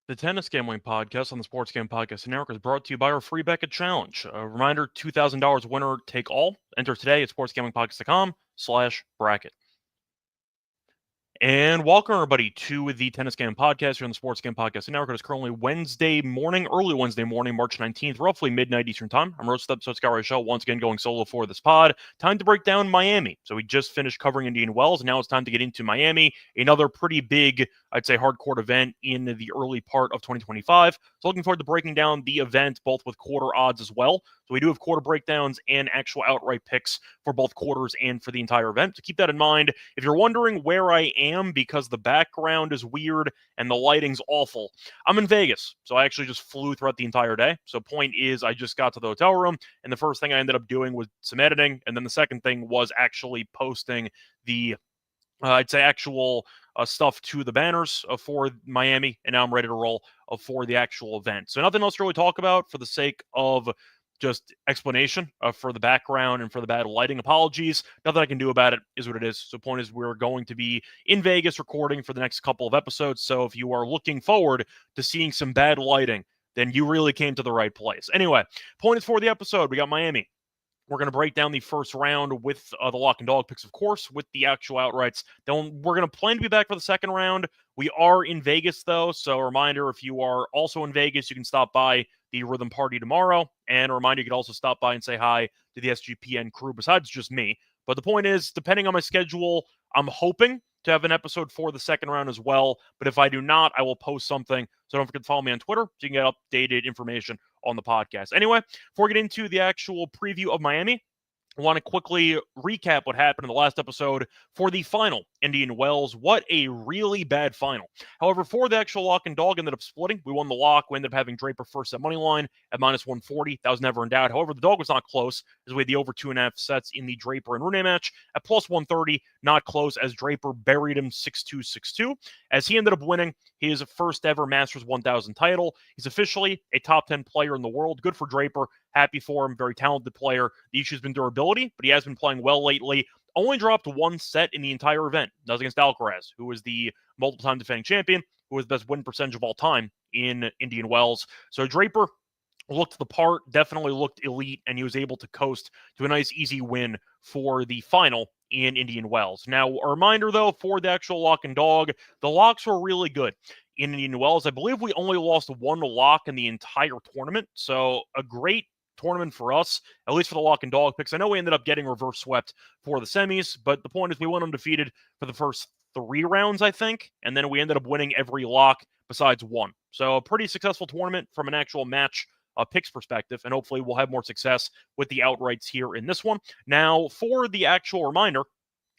The Tennis Gambling Podcast on the Sports Gambling Podcast Network is brought to you by our free Beckett Challenge. A reminder, $2,000 winner take all. Enter today at sportsgamblingpodcast.com/bracket. And welcome, everybody, to the Tennis Game Podcast here on the Sports Game Podcast Network. It is currently Wednesday morning, early Wednesday morning, March 19th, roughly midnight Eastern Time. I'm roast episode Scott Reichel, once again going solo for this pod. Time to break down Miami. So we just finished covering Indian Wells, and now it's time to get into Miami, another pretty big, I'd say, hardcore event in the early part of 2025. So looking forward to breaking down the event, both with quarter odds as well. So we do have quarter breakdowns and actual outright picks for both quarters and for the entire event. So keep that in mind. If you're wondering where I am because the background is weird and the lighting's awful, I'm in Vegas. So I actually just flew throughout the entire day. So point is, I just got to the hotel room, and the first thing I ended up doing was some editing. And then the second thing was actually posting the I'd say actual stuff to the banners for Miami, and now I'm ready to roll for the actual event. So nothing else to really talk about for the sake of just explanation for the background and for the bad lighting. Apologies. Nothing I can do about it is what it is. So point is, we're going to be in Vegas recording for the next couple of episodes. So if you are looking forward to seeing some bad lighting, then you really came to the right place. Anyway, point is for the episode, we got Miami. We're going to break down the first round with the lock and dog picks, of course, with the actual outrights. Then we're going to plan to be back for the second round. We are in Vegas, though. So a reminder, if you are also in Vegas, you can stop by the Rhythm Party tomorrow. And a reminder, you can also stop by and say hi to the SGPN crew besides just me. But the point is, depending on my schedule, I'm hoping to have an episode for the second round as well. But if I do not, I will post something. So don't forget to follow me on Twitter so you can get updated information on the podcast. Anyway, before we get into the actual preview of Miami, I want to quickly recap what happened in the last episode for the final Indian Wells. What a really bad final. However, for the actual lock and dog, ended up splitting. We won the lock. We ended up having Draper first set money line at minus 140. That was never in doubt. However, the dog was not close as we had the over 2.5 sets in the Draper and Rune match at plus 130. Not close as Draper buried him 6-2, 6-2. As he ended up winning his first ever Masters 1000 title. He's officially a top 10 player in the world. Good for Draper. Happy for him. Very talented player. The issue has been durability, but he has been playing well lately. Only dropped one set in the entire event. That was against Alcaraz, who was the multiple-time defending champion, who was the best win percentage of all time in Indian Wells. So Draper looked the part, definitely looked elite, and he was able to coast to a nice, easy win for the final in Indian Wells. Now, a reminder, though, for the actual lock and dog, the locks were really good in Indian Wells. I believe we only lost one lock in the entire tournament, so a great tournament for us, at least for the lock and dog picks. I know we ended up getting reverse swept for the semis, but the point is we went undefeated for the first 3 rounds, I think, and then we ended up winning every lock besides one. So a pretty successful tournament from an actual match picks perspective, and hopefully we'll have more success with the outrights here in this one. Now, for the actual reminder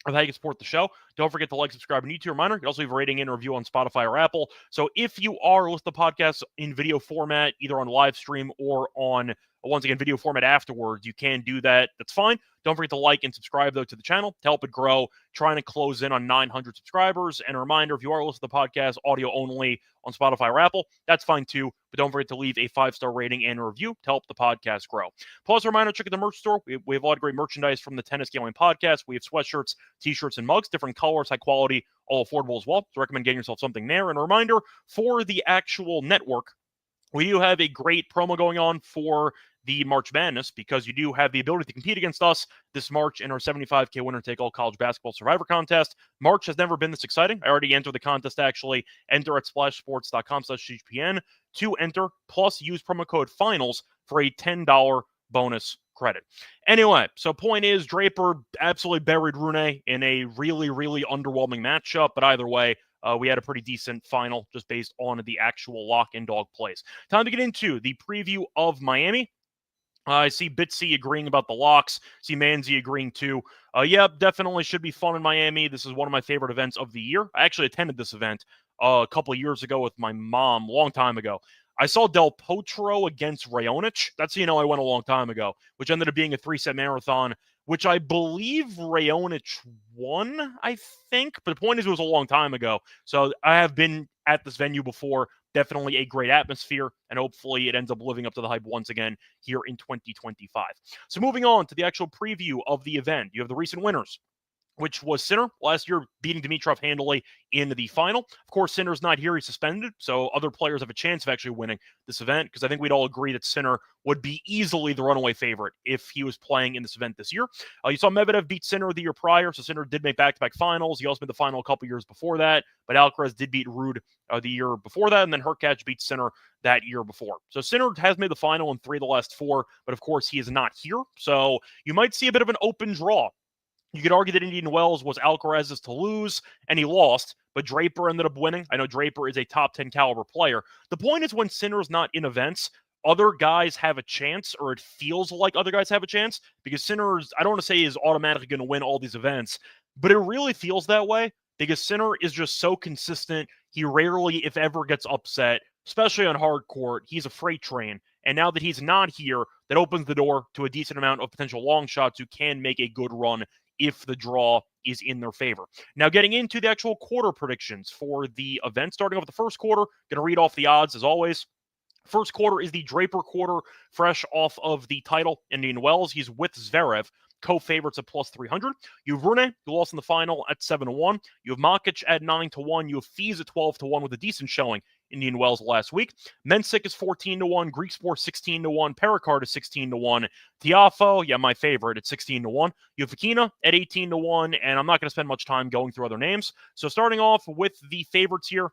of how you can support the show, don't forget to like, subscribe, and YouTube reminder. You can also leave a rating and a review on Spotify or Apple. So if you are listening to podcasts in video format, either on live stream or on, once again, video format afterwards, you can do that. That's fine. Don't forget to like and subscribe, though, to the channel to help it grow. Trying to close in on 900 subscribers. And a reminder, if you are listening to the podcast audio only on Spotify or Apple, that's fine too. But don't forget to leave a 5-star rating and a review to help the podcast grow. Plus, a reminder, check out the merch store. We have a lot of great merchandise from the Tennis Gambling Podcast. We have sweatshirts, t-shirts, and mugs, different colors, high quality, all affordable as well. So recommend getting yourself something there. And a reminder, for the actual network, we do have a great promo going on for the March Madness because you do have the ability to compete against us this March in our 75K winner-take-all college basketball survivor contest. March has never been this exciting. I already entered the contest, actually. Enter at splashsports.com/SGPN to enter, plus use promo code FINALS for a $10 bonus credit. Anyway, so point is, Draper absolutely buried Rune in a really, really underwhelming matchup, but either way, we had a pretty decent final just based on the actual lock and dog plays. Time to get into the preview of Miami. I see Bitsy agreeing about the locks. See Manzi agreeing too. Yeah, definitely should be fun in Miami. This is one of my favorite events of the year. I actually attended this event a couple of years ago with my mom, a long time ago. I saw Del Potro against Raonic. That's how you know I went a long time ago, which ended up being a 3-set marathon, which I believe Raonic won, I think. But the point is, it was a long time ago. So I have been at this venue before. Definitely a great atmosphere, and hopefully it ends up living up to the hype once again here in 2025. So moving on to the actual preview of the event, you have the recent winners which was Sinner last year, beating Dimitrov handily in the final. Of course, Sinner's not here. He's suspended, so other players have a chance of actually winning this event, because I think we'd all agree that Sinner would be easily the runaway favorite if he was playing in this event this year. You saw Medvedev beat Sinner the year prior, so Sinner did make back-to-back finals. He also made the final a couple years before that, but Alcaraz did beat Ruud the year before that, and then Hurkacz beat Sinner that year before. So Sinner has made the final in 3 of the last 4, but of course he is not here, so you might see a bit of an open draw. You could argue that Indian Wells was Alcaraz's to lose, and he lost, but Draper ended up winning. I know Draper is a top 10 caliber player. The point is, when Sinner's not in events, other guys have a chance, or it feels like other guys have a chance, because Sinner's, I don't want to say is automatically going to win all these events, but it really feels that way, because Sinner is just so consistent. He rarely, if ever, gets upset, especially on hard court. He's a freight train. And now that he's not here, that opens the door to a decent amount of potential long shots who can make a good run if the draw is in their favor. Now, getting into the actual quarter predictions for the event, starting off with the first quarter, going to read off the odds as always. First quarter is the Draper quarter, fresh off of the title, Indian Wells. He's with Zverev, co-favorites at plus 300. You have Rune, who lost in the final, at 7-1. You have Makic at 9-1. You have Fees at 12-1 with a decent showing, Indian Wells last week. Mensik is 14-1. Griekspoor 16-1. Pericard is 16-1. Tiafoe, yeah, my favorite, at 16-1. You have Fokina at 18-1, and I'm not going to spend much time going through other names. So starting off with the favorites here,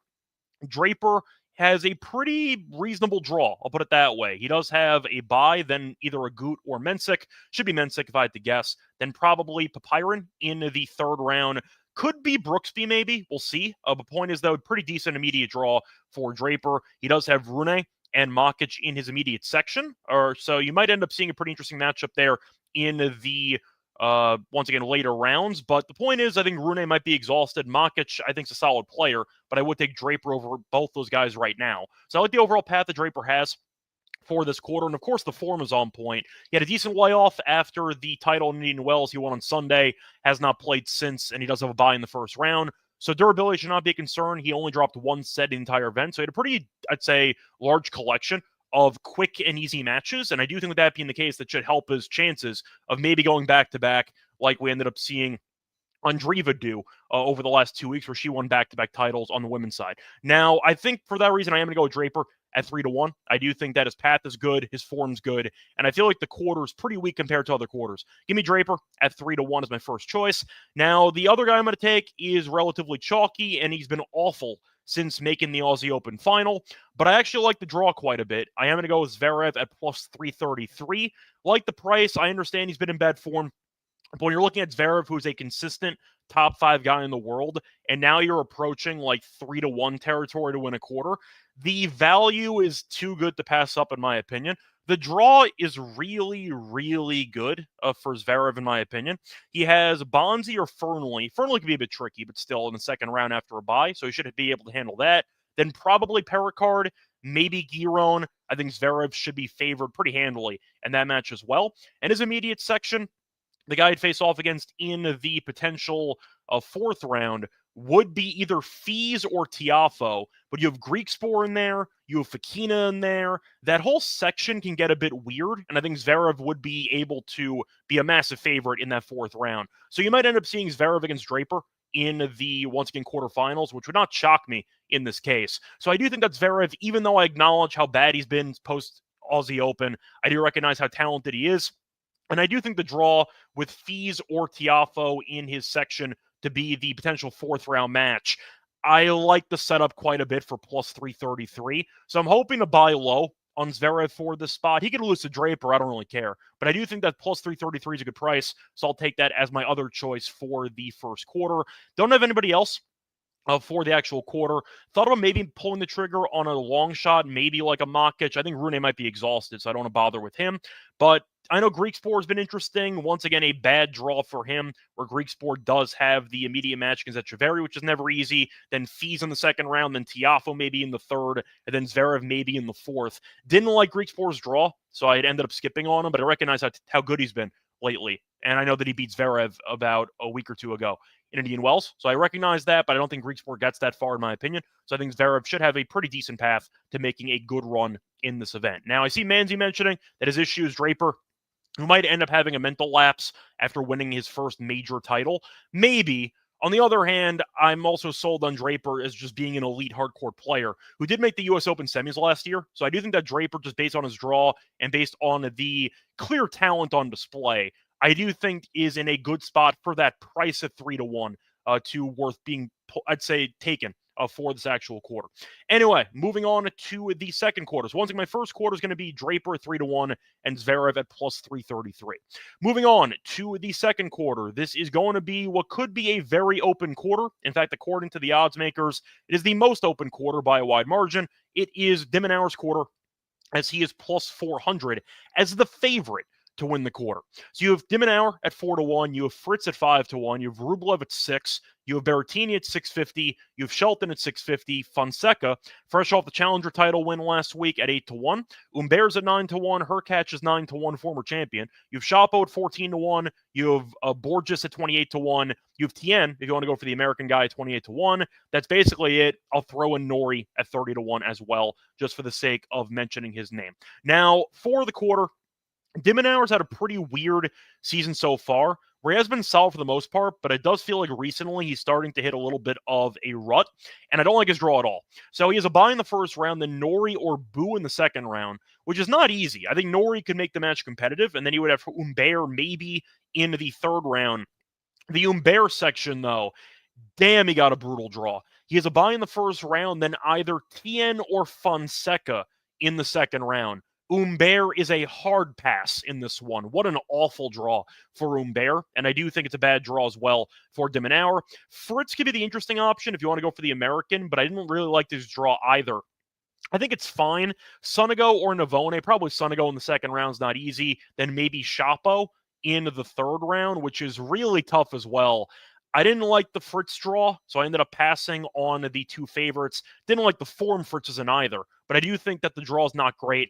Draper has a pretty reasonable draw, I'll put it that way. He does have a bye, then either a Gut or Mensik. Should be Mensik if I had to guess. Then probably Papirin in the third round. Could be Brooksby, maybe. We'll see. The point is, though, pretty decent immediate draw for Draper. He does have Rune and Makic in his immediate section. So you might end up seeing a pretty interesting matchup there in the, once again, later rounds. But the point is, I think Rune might be exhausted. Makic, I think, is a solid player, but I would take Draper over both those guys right now. So I like the overall path that Draper has for this quarter. And of course, the form is on point. He had a decent layoff after the title in Indian Wells. He won on Sunday, has not played since, and he does have a bye in the first round. So durability should not be a concern. He only dropped one set in the entire event. So he had a pretty, I'd say, large collection of quick and easy matches. And I do think with that being the case, that should help his chances of maybe going back-to-back like we ended up seeing Andreeva do over the last 2 weeks, where she won back-to-back titles on the women's side. Now, I think for that reason, I am going to go with Draper at 3-1. I do think that his path is good, his form's good, and I feel like the quarter is pretty weak compared to other quarters. Give me Draper at 3-1 as my first choice. Now, the other guy I'm going to take is relatively chalky, and he's been awful since making the Aussie Open final, but I actually like the draw quite a bit. I am going to go with Zverev at plus 333. Like the price, I understand he's been in bad form. But when you're looking at Zverev, who's a consistent top 5 guy in the world, and now you're approaching like 3-1 territory to win a quarter, the value is too good to pass up, in my opinion. The draw is really, really good for Zverev, in my opinion. He has Bonzi or Fernley. Fernley can be a bit tricky, but still in the second round after a bye, so he should be able to handle that. Then probably Pericard, maybe Giron. I think Zverev should be favored pretty handily in that match as well. And his immediate section, the guy he'd face off against in the potential fourth round would be either Fees or Tiafoe, but you have Griekspoor in there, you have Fokina in there. That whole section can get a bit weird, and I think Zverev would be able to be a massive favorite in that fourth round. So you might end up seeing Zverev against Draper in the, once again, quarterfinals, which would not shock me in this case. So I do think that Zverev, even though I acknowledge how bad he's been post-Aussie Open, I do recognize how talented he is. And I do think the draw with Fees or Tiafoe in his section to be the potential fourth round match, I like the setup quite a bit for plus 333. So I'm hoping to buy low on Zverev for this spot. He could lose to Draper, I don't really care. But I do think that plus 333 is a good price, so I'll take that as my other choice for the first quarter. Don't have anybody else for the actual quarter. Thought about maybe pulling the trigger on a long shot, maybe like a Makic. I think Rune might be exhausted, so I don't want to bother with him. But I know Griekspoor has been interesting. Once again, a bad draw for him, where Griekspoor does have the immediate match against Echeverry, which is never easy. Then Fees in the second round, then Tiafoe maybe in the third, and then Zverev maybe in the fourth. Didn't like Griekspoor's draw, so I ended up skipping on him, but I recognize how good he's been lately. And I know that he beat Zverev about a week or two ago in Indian Wells. So I recognize that, but I don't think Griekspoor gets that far in my opinion. So I think Zverev should have a pretty decent path to making a good run in this event. Now, I see Manzi mentioning that his issue is Draper. who might end up having a mental lapse after winning his first major title. Maybe. On the other hand, I'm also sold on Draper as just being an elite hardcore player who did make the U.S. Open semis last year. So I do think that Draper, just based on his draw and based on the clear talent on display, I do think is in a good spot for that price at 3-1 to worth being, I'd say, taken for this actual quarter. Anyway, moving on to the second quarter. So once again, my first quarter is going to be Draper at 3-1 and Zverev at plus 333. Moving on to the second quarter. This is going to be what could be a very open quarter. In fact, according to the odds makers, it is the most open quarter by a wide margin. It is de Minaur's quarter, as he is plus 400 as the favorite to win the quarter. So you have de Minaur at 4-1, you have Fritz at 5-1, you have Rublev at 6, you have Berrettini at 650, you have Shelton at 650, Fonseca, fresh off the Challenger title win last week at 8-1, Humbert's at 9-1, Hurkacz is 9-1, former champion, you have Shapo at 14-1, you have Borges at 28-1, you have Tien, if you want to go for the American guy, at 28-1. That's basically it. I'll throw in Norrie at 30-1 as well, just for the sake of mentioning his name. Now, for the quarter, de Minaur's had a pretty weird season so far, where he has been solid for the most part, but it does feel like recently he's starting to hit a little bit of a rut, and I don't like his draw at all. So he has a bye in the first round, then Norrie or Boo in the second round, which is not easy. I think Norrie could make the match competitive, and then he would have Humbert maybe in the third round. The Humbert section, though, damn, he got a brutal draw. He has a bye in the first round, then either Tien or Fonseca in the second round. Humbert is a hard pass in this one. What an awful draw for Humbert, and I do think it's a bad draw as well for de Minaur. Fritz could be the interesting option if you want to go for the American, but I didn't really like this draw either. I think it's fine. Sonego or Navone, probably Sonego in the second round is not easy. Then maybe Shapo in the third round, which is really tough as well. I didn't like the Fritz draw, so I ended up passing on the two favorites. Didn't like the form Fritz is in either, but I do think that the draw is not great.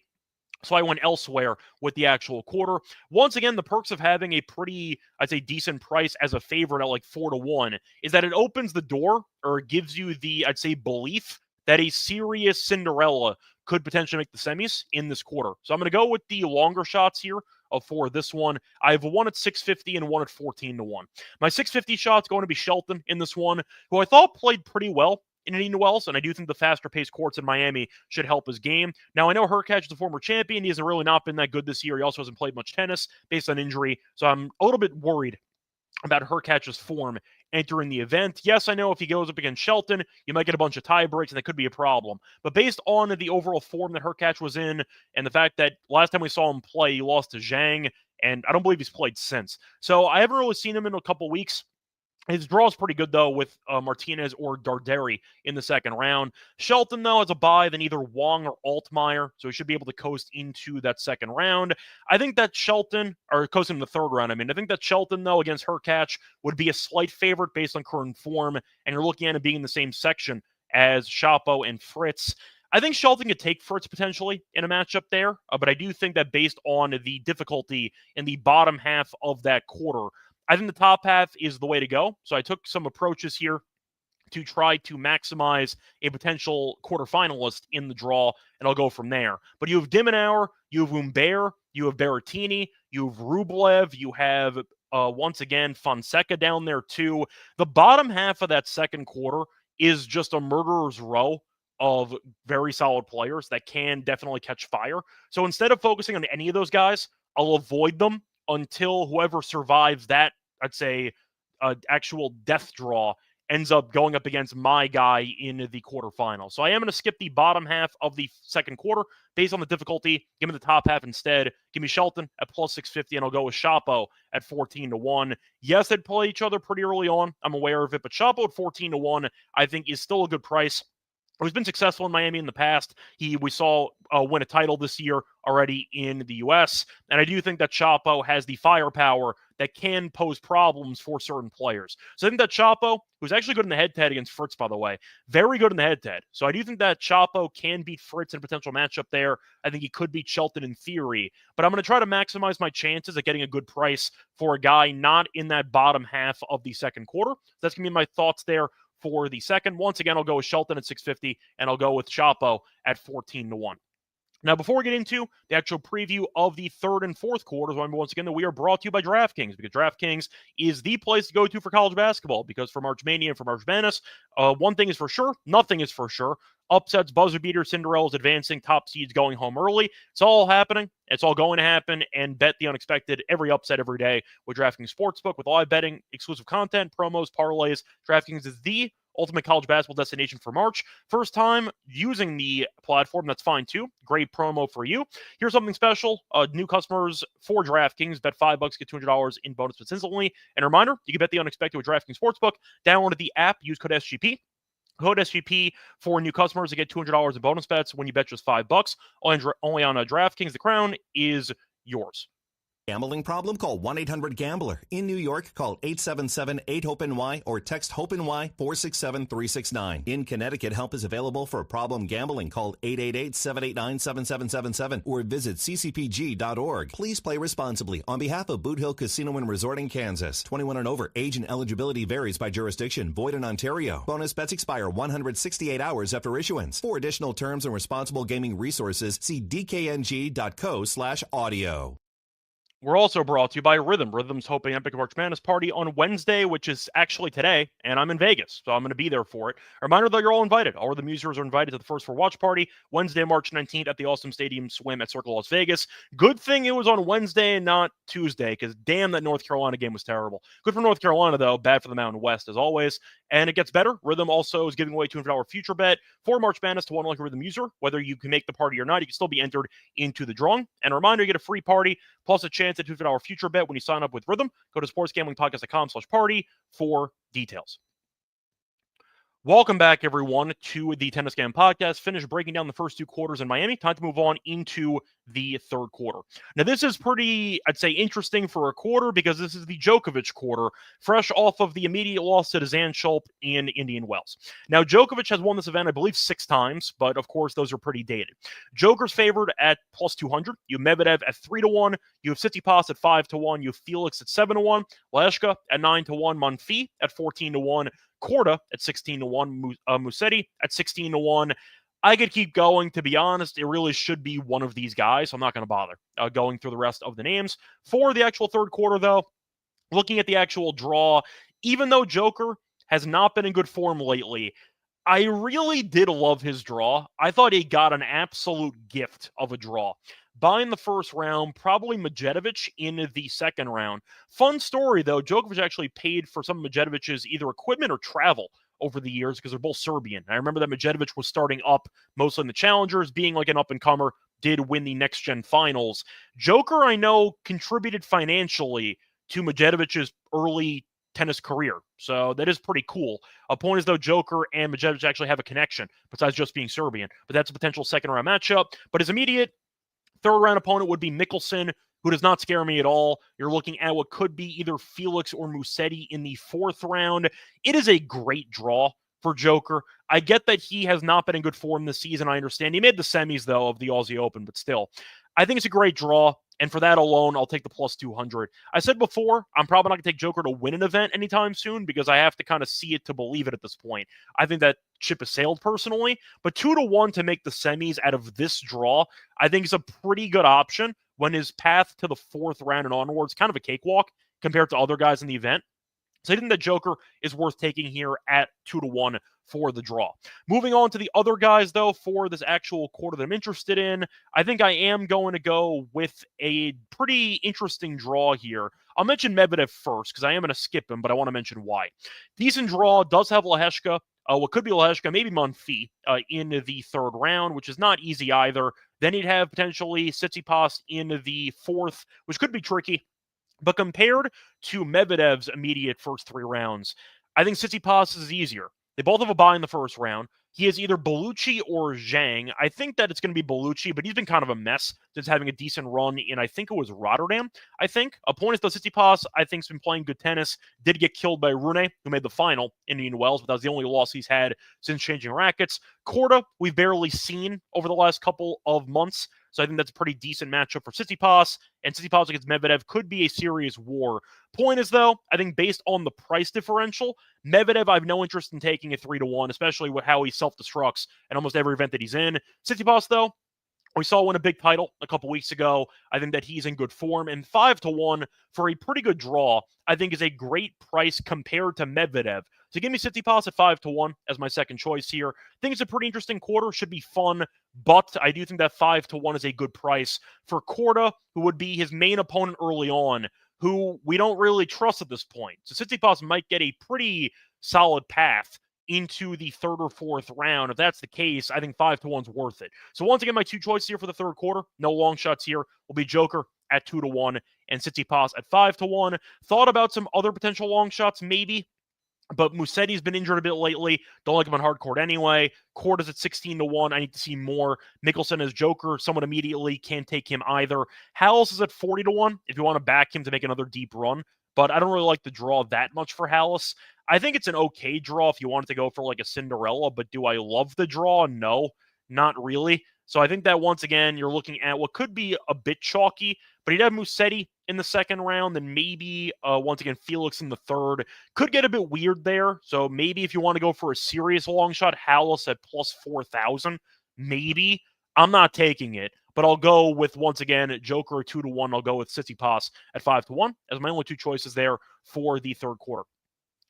So I went elsewhere with the actual quarter. Once again, the perks of having a pretty, I'd say, decent price as a favorite at like 4-1 is that it opens the door, or it gives you the, I'd say, belief that a serious Cinderella could potentially make the semis in this quarter. So I'm going to go with the longer shots here for this one. I have one at 650 and one at 14-1. My 650 shot's going to be Shelton in this one, who I thought played pretty well in Indian Wells, and I do think the faster-paced courts in Miami should help his game. Now, I know Hurkacz is a former champion. He hasn't really not been that good this year. He also hasn't played much tennis based on injury, so I'm a little bit worried about Hurkacz's form entering the event. Yes, I know if he goes up against Shelton, you might get a bunch of tie breaks, and that could be a problem. But based on the overall form that Hurkacz was in, and the fact that last time we saw him play, he lost to Zhang, and I don't believe he's played since. So I haven't really seen him in a couple weeks. His draw is pretty good, though, with Martinez or Darderi in the second round. Shelton, though, has a bye, then either Wong or Altmaier, so he should be able to coast into that second round. I think that Shelton, or coast in the third round, I think that Shelton, though, against Hurkacz would be a slight favorite based on current form, and you're looking at it being in the same section as Shapo and Fritz. I think Shelton could take Fritz potentially in a matchup there, but I do think that based on the difficulty in the bottom half of that quarter, I think the top half is the way to go. So I took some approaches here to try to maximize a potential quarterfinalist in the draw, and I'll go from there. But you have de Minaur, you have Humbert, you have Berrettini, you have Rublev, you have, once again, Fonseca down there too. The bottom half of that second quarter is just a murderer's row of very solid players that can definitely catch fire. So instead of focusing on any of those guys, I'll avoid them until whoever survives that, I'd say, actual death draw ends up going up against my guy in the quarterfinal. So I am going to skip the bottom half of the second quarter based on the difficulty. Give me the top half instead. Give me Shelton at plus 650, and I'll go with Shapo at 14-1. Yes, they'd play each other pretty early on. I'm aware of it, but Shapo at 14-1, I think, is still a good price. He's been successful in Miami in the past. We saw win a title this year already in the U.S., and I do think that Shapo has the firepower that can pose problems for certain players. So I think that Shapo, who's actually good in the head-to-head against Fritz, by the way, very good in the head-to-head. So I do think that Shapo can beat Fritz in a potential matchup there. I think he could beat Shelton in theory, but I'm going to try to maximize my chances at getting a good price for a guy not in that bottom half of the second quarter. That's going to be my thoughts there for the second. Once again, I'll go with Shelton at 650, and I'll go with Shapo at 14-1. Now, before we get into the actual preview of the third and fourth quarters, remember once again that we are brought to you by DraftKings, because DraftKings is the place to go to for college basketball. Because for March Mania and for March Madness, one thing is for sure, nothing is for sure. Upsets, buzzer beaters, Cinderellas advancing, top seeds going home early. It's all happening. It's all going to happen. And bet the unexpected every upset every day with DraftKings Sportsbook, with live betting, exclusive content, promos, parlays. DraftKings is the ultimate college basketball destination for March. First time using the platform, that's fine too. Great promo for you. Here's something special. New customers for DraftKings, bet $5, get $200 in bonus bets instantly. And a reminder, you can bet the unexpected with DraftKings Sportsbook. Download the app, use code SGP. Code SGP for new customers to get $200 in bonus bets when you bet just $5. Only on DraftKings. The crown is yours. Gambling problem? Call 1-800-GAMBLER. In New York, call 877-8-HOPE-NY or text HOPE-NY 467-369. In Connecticut, help is available for problem gambling. Call 888-789-7777 or visit ccpg.org. Please play responsibly. On behalf of Boot Hill Casino and Resort in Kansas, 21 and over, age and eligibility varies by jurisdiction. Void in Ontario. Bonus bets expire 168 hours after issuance. For additional terms and responsible gaming resources, see dkng.co/audio. We're also brought to you by Rhythm. Rhythm's hoping Epic March Madness party on Wednesday, which is actually today, and I'm in Vegas, so I'm going to be there for it. A reminder that you're all invited. All of the users are invited to the First for Watch party, Wednesday, March 19th at the Awesome Stadium Swim at Circle Las Vegas. Good thing it was on Wednesday and not Tuesday, because damn, that North Carolina game was terrible. Good for North Carolina, though. Bad for the Mountain West, as always. And it gets better. Rhythm also is giving away $200 future bet for March Madness to one lucky Rhythm user. Whether you can make the party or not, you can still be entered into the drawing. And a reminder, you get a free party plus a chance at $200 future bet when you sign up with Rhythm. Go to sportsgamblingpodcast.com/party for details. Welcome back, everyone, to the Tennis Game Podcast. Finished breaking down the first two quarters in Miami. Time to move on into the third quarter. Now, this is pretty, I'd say, interesting for a quarter because this is the Djokovic quarter, fresh off of the immediate loss to Zandschulp in Indian Wells. Now, Djokovic has won this event, I believe, 6 times, but of course, those are pretty dated. Joker's favored at plus 200. You have Medvedev at 3-1. You have Tsitsipas at 5-1. You have Felix at 7-1. Lehecka at 9-1. Monfils at 14-1. Korda at 16-1, Musetti at 16-1. I could keep going. To be honest, it really should be one of these guys, so I'm not going to bother going through the rest of the names. For the actual third quarter, though, looking at the actual draw, even though Joker has not been in good form lately, I really did love his draw. I thought he got an absolute gift of a draw. Buying the first round, probably Medjedovic in the second round. Fun story, though. Djokovic actually paid for some of Medjedovic's either equipment or travel over the years because they're both Serbian. I remember that Medjedovic was starting up mostly in the Challengers, being like an up-and-comer, did win the next-gen finals. Joker, I know, contributed financially to Medjedovic's early tennis career. So that is pretty cool. A point is, though, Joker and Medjedovic actually have a connection besides just being Serbian. But that's a potential second-round matchup. But his immediate third-round opponent would be Mickelson, who does not scare me at all. You're looking at what could be either Felix or Musetti in the fourth round. It is a great draw for Joker. I get that he has not been in good form this season. I understand. He made the semis, though, of the Aussie Open, but still. I think it's a great draw, and for that alone, I'll take the plus 200. I said before, I'm probably not going to take Joker to win an event anytime soon because I have to kind of see it to believe it at this point. I think that ship has sailed personally, but 2-1 to make the semis out of this draw, I think is a pretty good option when his path to the fourth round and onwards kind of a cakewalk compared to other guys in the event. So I think that Joker is worth taking here at 2-1 for the draw. Moving on to the other guys, though, for this actual quarter that I'm interested in, I think I am going to go with a pretty interesting draw here. I'll mention Medvedev first because I am going to skip him, but I want to mention why. Decent draw, does have Lehecka. What could be Lehecka, maybe Monfils in the third round, which is not easy either. Then he'd have potentially Tsitsipas in the fourth, which could be tricky. But compared to Medvedev's immediate first 3 rounds, I think Tsitsipas is easier. They both have a bye in the first round. He is either Bellucci or Zhang. I think that it's going to be Bellucci, but he's been kind of a mess since having a decent run in, I think it was Rotterdam, A point is, though, Tsitsipas, I think, has been playing good tennis. Did get killed by Rune, who made the final in Indian Wells, but that was the only loss he's had since changing rackets. Korda, we've barely seen over the last couple of months. So I think that's a pretty decent matchup for Tsitsipas. And Tsitsipas against Medvedev could be a serious war. Point is, though, I think based on the price differential, Medvedev, I have no interest in taking at 3-1, especially with how he self-destructs in almost every event that he's in. Tsitsipas, though, We saw win a big title a couple weeks ago. I think that he's in good form, and 5-1 for a pretty good draw, I think, is a great price compared to Medvedev. So give me Tsitsipas at 5-1 as my second choice here. I think it's a pretty interesting quarter, should be fun, but I do think that 5-1 is a good price for Korda, who would be his main opponent early on, who we don't really trust at this point. So Tsitsipas might get a pretty solid path into the third or fourth round. If that's the case, I think 5-1 is worth it. So once again, my two choices here for the third quarter, no long shots here, will be Joker at 2-1 and Tsitsipas at 5-1. Thought about some other potential long shots, maybe, but Musetti's been injured a bit lately. Don't like him on hard court anyway. Court is at 16-1. I need to see more. Mickelson as Joker somewhat immediately. Can't take him either. Halles is at 40-1 if you want to back him to make another deep run. But I don't really like the draw that much for Halles. I think it's an okay draw if you wanted to go for like a Cinderella, but do I love the draw? No, not really. So I think that once again, you're looking at what could be a bit chalky, but he'd have Musetti in the second round, then maybe once again Felix in the third. Could get a bit weird there. So maybe if you want to go for a serious long shot, Halles at plus 4,000, maybe. I'm not taking it, but I'll go with, once again, Joker at 2-1. I'll go with Tsitsipas at 5-1 as my only two choices there for the third quarter.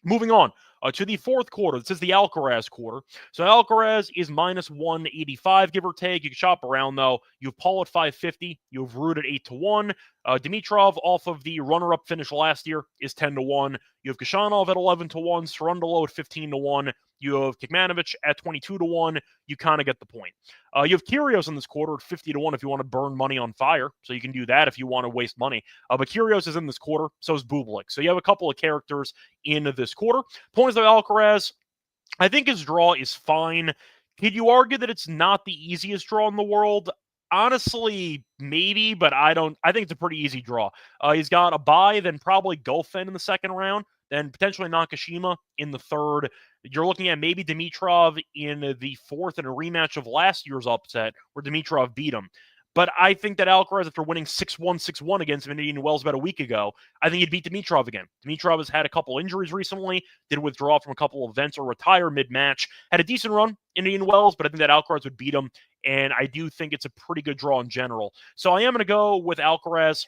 Moving on to the fourth quarter. This is the Alcaraz quarter. So Alcaraz is minus 185, give or take. You can shop around, though. You have Paul at 550. You have Ruud at 8-1. Dimitrov, off of the runner-up finish last year, is 10-1. You have Kashanov at 11-1. Cerundolo at 15-1. You have Kekmanovic at 22-1. You kind of get the point. You have Kyrgios in this quarter at 50-1 if you want to burn money on fire. So you can do that if you want to waste money. But Kyrgios is in this quarter. So is Bublik. So you have a couple of characters in this quarter. Point is that Alcaraz, I think his draw is fine. Could you argue that it's not the easiest draw in the world? Honestly, maybe, but I think it's a pretty easy draw. He's got a bye, then probably Goffin in the second round, then potentially Nakashima in the third. You're looking at maybe Dimitrov in the fourth in a rematch of last year's upset where Dimitrov beat him. But I think that Alcaraz, after winning 6-1, 6-1 against him in Indian Wells about a week ago, I think he'd beat Dimitrov again. Dimitrov has had a couple injuries recently, did withdraw from a couple of events or retire mid-match. Had a decent run in Indian Wells, but I think that Alcaraz would beat him, and I do think it's a pretty good draw in general. So I am going to go with Alcaraz.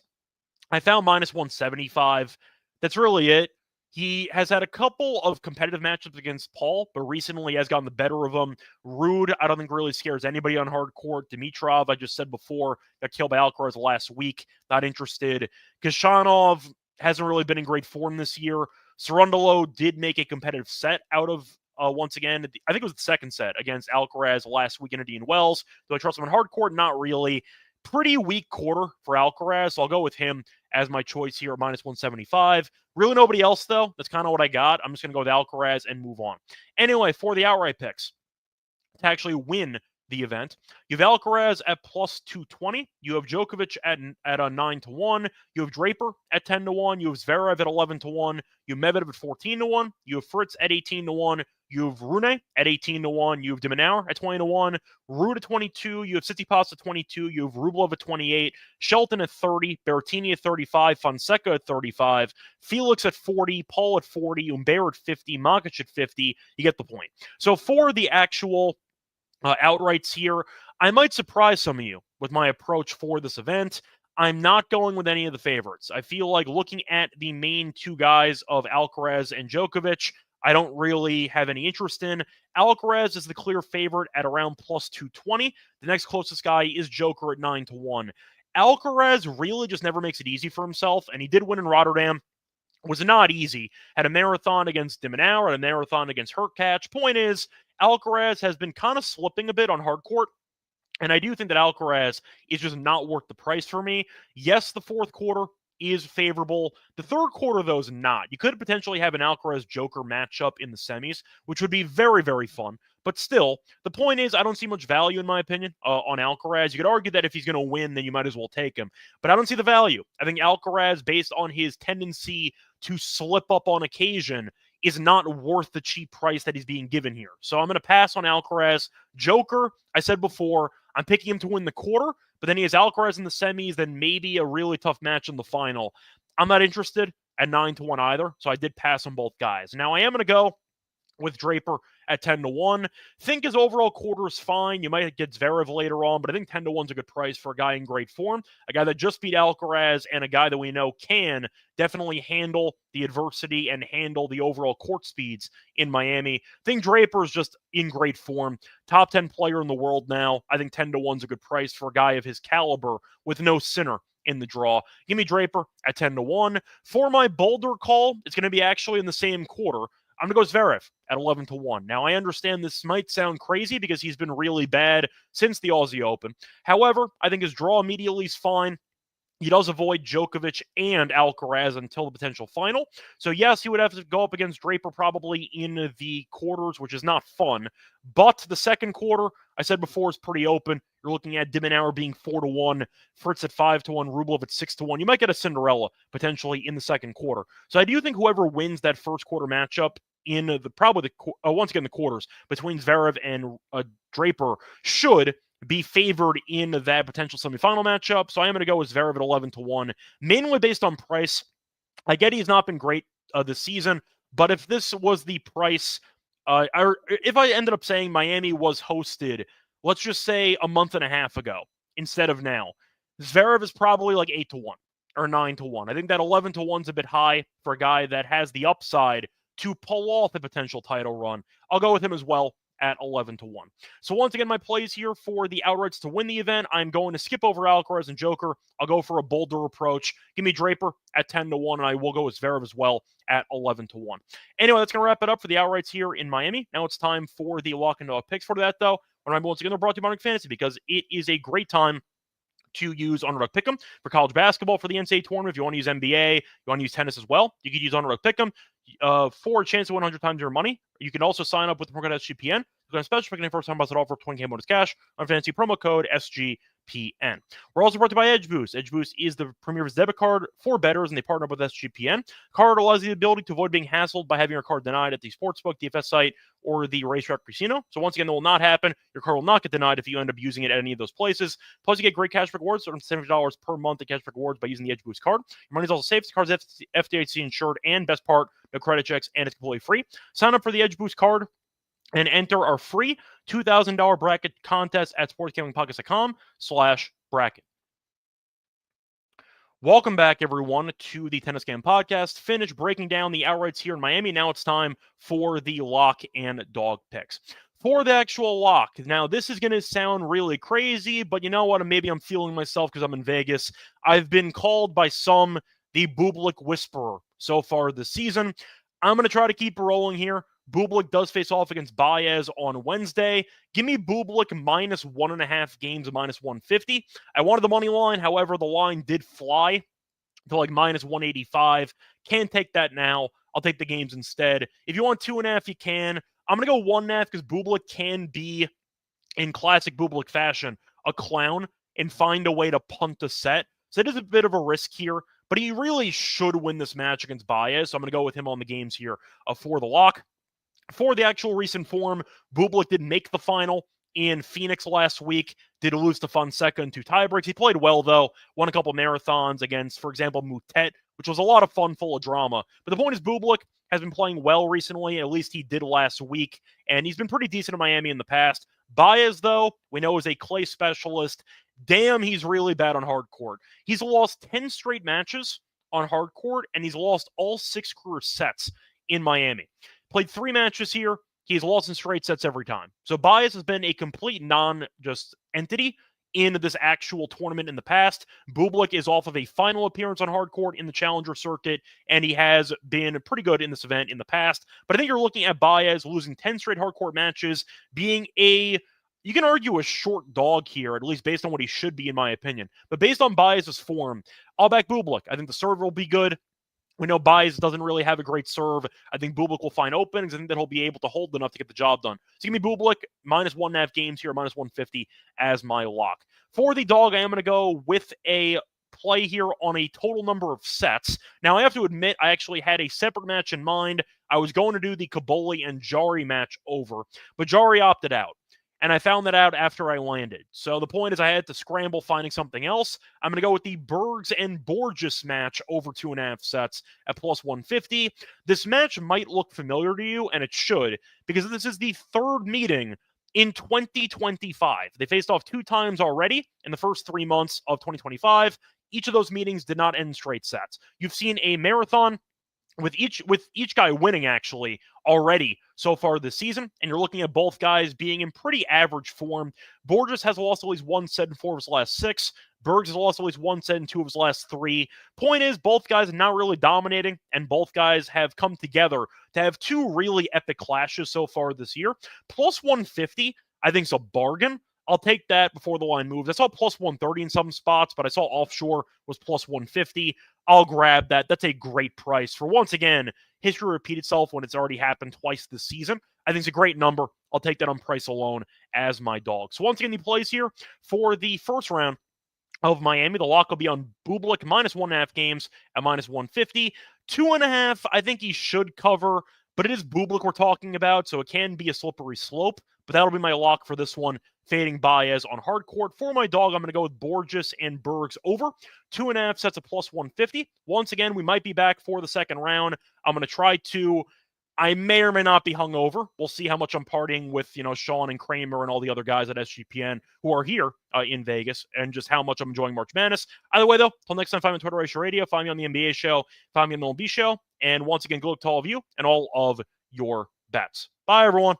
I found minus 175. That's really it. He has had a couple of competitive matchups against Paul, but recently has gotten the better of him. Ruud, I don't think really scares anybody on hard court. Dimitrov, I just said before, got killed by Alcaraz last week. Not interested. Kashanov hasn't really been in great form this year. Cerundolo did make a competitive set out of, once again, I think it was the second set against Alcaraz last week in Indian Wells. Do I trust him on hard court? Not really. Pretty weak quarter for Alcaraz, so I'll go with him as my choice here at minus 175. Really nobody else, though. That's kind of what I got. I'm just going to go with Alcaraz and move on. Anyway, for the outright picks, to actually win the event, you have Alcaraz at plus 220. You have Djokovic at a 9-1. You have Draper at 10-1. You have Zverev at 11-1. You have Medvedev at 14-1. You have Fritz at 18-1. You have Rune at 18-1. You have de Minaur at 20-1. Ruud at 22. You have Tsitsipas at 22. You have Rublev at 28. Shelton at 30. Berrettini at 35. Fonseca at 35. Felix at 40. Paul at 40. Humbert at 50. Makic at 50. You get the point. So for the actual outrights here, I might surprise some of you with my approach for this event. I'm not going with any of the favorites. I feel like looking at the main two guys of Alcaraz and Djokovic, I don't really have any interest in. Alcaraz is the clear favorite at around plus 220. The next closest guy is Joker at 9-1. Alcaraz really just never makes it easy for himself, and he did win in Rotterdam. Was not easy. Had a marathon against de Minaur, had a marathon against Hurkacz. Point is, Alcaraz has been kind of slipping a bit on hard court, and I do think that Alcaraz is just not worth the price for me. Yes, the fourth quarter is favorable. The third quarter, though, is not. You could potentially have an Alcaraz-Joker matchup in the semis, which would be very, very fun. But still, the point is, I don't see much value, in my opinion, on Alcaraz. You could argue that if he's going to win, then you might as well take him. But I don't see the value. I think Alcaraz, based on his tendency to slip up on occasion, is not worth the cheap price that he's being given here. So I'm going to pass on Alcaraz. Joker, I said before, I'm picking him to win the quarter, but then he has Alcaraz in the semis, then maybe a really tough match in the final. I'm not interested at 9-1 either, so I did pass on both guys. Now I am going to go with Draper at 10-1. Think his overall quarter is fine. You might get Zverev later on, but I think 10-1 is a good price for a guy in great form, a guy that just beat Alcaraz, and a guy that we know can definitely handle the adversity and handle the overall court speeds in Miami. I think Draper is just in great form. Top 10 player in the world now. I think 10-1 is a good price for a guy of his caliber with no Sinner in the draw. Give me Draper at 10-1. For my Boulder call, it's going to be actually in the same quarter. I'm going to go Zverev at 11-1. Now, I understand this might sound crazy because he's been really bad since the Aussie Open. However, I think his draw immediately is fine. He does avoid Djokovic and Alcaraz until the potential final. So, yes, he would have to go up against Draper probably in the quarters, which is not fun. But the second quarter, I said before, is pretty open. You're looking at Dimenauer being 4-1, Fritz at 5-1, Rublev at 6-1. You might get a Cinderella potentially in the second quarter. So I do think whoever wins that first quarter matchup in once again the quarters between Zverev and Draper should be favored in that potential semifinal matchup. So I am going to go with Zverev at 11-1, mainly based on price. I get he's not been great this season, but if this was the price, if I ended up saying Miami was hosted, let's just say a month and a half ago instead of now, Zverev is probably like 8-1 or 9-1. I think that 11-1 is a bit high for a guy that has the upside to pull off a potential title run. I'll go with him as well at 11-1. So once again, my plays here for the outrights to win the event, I'm going to skip over Alcaraz and Joker. I'll go for a bolder approach. Give me Draper at 10-1, and I will go with Zverev as well at 11-1. Anyway, that's going to wrap it up for the outrights here in Miami. Now it's time for the lock and dog picks. For that, though, remember, once again, they're brought to you by Underdog Fantasy because it is a great time to use Underdog Pick'em for college basketball for the NCAA tournament. If you want to use NBA, you want to use tennis as well, you could use Underdog Pick'em for a chance to win 100 times your money. You can also sign up with the promo code SGPN. We're going to special pick first time buys it offer 20K bonus cash on fantasy promo code SGPN. We're also brought to you by EdgeBoost. EdgeBoost is the premier debit card for bettors, and they partner up with SGPN. Card allows you the ability to avoid being hassled by having your card denied at the sportsbook, DFS site, or the racetrack casino. So once again, that will not happen. Your card will not get denied if you end up using it at any of those places. Plus, you get great cashback rewards, $70 per month in cashback rewards by using the EdgeBoost card. Your money is also safe. The card is FDIC insured, and best part, no credit checks, and it's completely free. Sign up for the EdgeBoost card and enter our free $2,000 bracket contest at sportsgamblingpodcast.com/bracket. Welcome back, everyone, to the Tennis Game Podcast. Finished breaking down the outrights here in Miami. Now it's time for the lock and dog picks. For the actual lock, now this is going to sound really crazy, but you know what? Maybe I'm feeling myself because I'm in Vegas. I've been called by some the Bublik Whisperer so far this season. I'm going to try to keep rolling here. Bublik does face off against Baez on Wednesday. Give me Bublik minus 1.5 games, minus 150. I wanted the money line. However, the line did fly to like minus 185. Can't take that now. I'll take the games instead. If you want 2.5, you can. I'm going to go 1.5 because Bublik can be, in classic Bublik fashion, a clown and find a way to punt a set. So it is a bit of a risk here, but he really should win this match against Baez. So I'm going to go with him on the games here for the lock. For the actual recent form, Bublik did make the final in Phoenix last week, did lose to Fonseca in 2 tiebreaks. He played well, though, won a couple marathons against, for example, Moutet, which was a lot of fun, full of drama. But the point is Bublik has been playing well recently, at least he did last week, and he's been pretty decent in Miami in the past. Baez, though, we know is a clay specialist. Damn, he's really bad on hard court. He's lost 10 straight matches on hard court, and he's lost all 6 career sets in Miami. Played 3 matches here. He's lost in straight sets every time. So Baez has been a complete non-just entity in this actual tournament in the past. Bublik is off of a final appearance on hard court in the Challenger circuit, and he has been pretty good in this event in the past. But I think you're looking at Baez losing 10 straight hard court matches, being you can argue a short dog here, at least based on what he should be, in my opinion. But based on Baez's form, I'll back Bublik. I think the serve will be good. We know Baez doesn't really have a great serve. I think Bublik will find openings. I think that he'll be able to hold enough to get the job done. So give me Bublik minus 1.5 games here, minus 150 as my lock. For the dog, I am going to go with a play here on a total number of sets. Now, I have to admit, I actually had a separate match in mind. I was going to do the Kaboli and Jari match over, but Jari opted out. and I found that out after I landed. So the point is I had to scramble finding something else. I'm going to go with the Bergs and Borges match over 2.5 sets at plus 150. This match might look familiar to you, and it should, because this is the third meeting in 2025. They faced off 2 times already in the first 3 months of 2025. Each of those meetings did not end straight sets. You've seen a marathon with each guy winning actually already so far this season, and you're looking at both guys being in pretty average form. Borges has lost at least 1 set in 4 of his last 6. Bergs has lost at least 1 set in 2 of his last 3. Point is, both guys are not really dominating, and both guys have come together to have 2 really epic clashes so far this year. Plus 150, I think, is a bargain. I'll take that before the line moves. I saw plus 130 in some spots, but I saw offshore was plus 150. I'll grab that. That's a great price for, once again, history repeat itself when it's already happened twice this season. I think it's a great number. I'll take that on price alone as my dog. So once again, the plays here for the first round of Miami. The lock will be on Bublik, minus 1.5 games at minus 150. 2.5, I think he should cover, but it is Bublik we're talking about, so it can be a slippery slope. But that'll be my lock for this one, fading Baez on hard court. For my dog, I'm going to go with Borges and Bergs over 2.5 sets of plus 150. Once again, we might be back for the second round. I'm going to try to, I may or may not be hungover. We'll see how much I'm partying with, Sean and Kramer and all the other guys at SGPN who are here in Vegas, and just how much I'm enjoying March Madness. Either way, though, till next time, find me on Twitter, Reichel Radio, find me on the NBA show, find me on the MLB show, and once again, good luck to all of you and all of your bets. Bye, everyone.